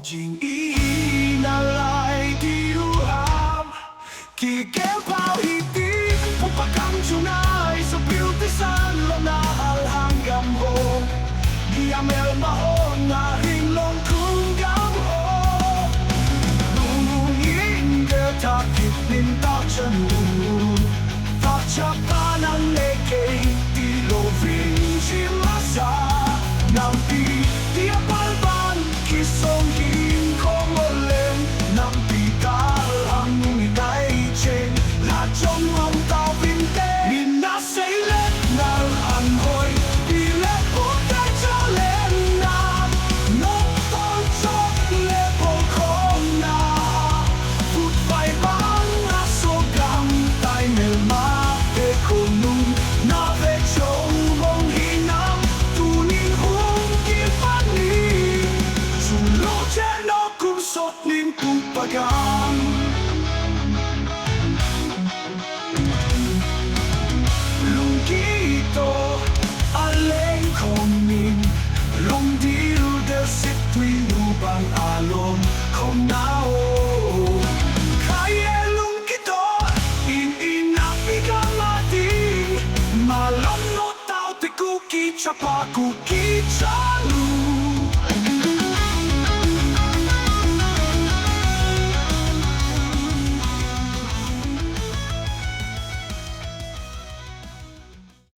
Jing inalay diuham Kikepao hitik Pupakang tunay Sa beauty san lonahal hanggang ho Diamel mahon na hinglong kung gamho Nungungin ketakit nintak chanun Tachapan ang lekay Tilovin silasa Nampi tiapalban Kisong hingkongolen Nampi dalang ngunitay chen Lachong ang tawinte Minasailet nal anhoy Pile putay chalen na Notol chok lepo kong na Putpay bang asogang Tay melma Ekunung na vechong mong hinang Tuning hong kipani Sulo chen o kusot ning pupagang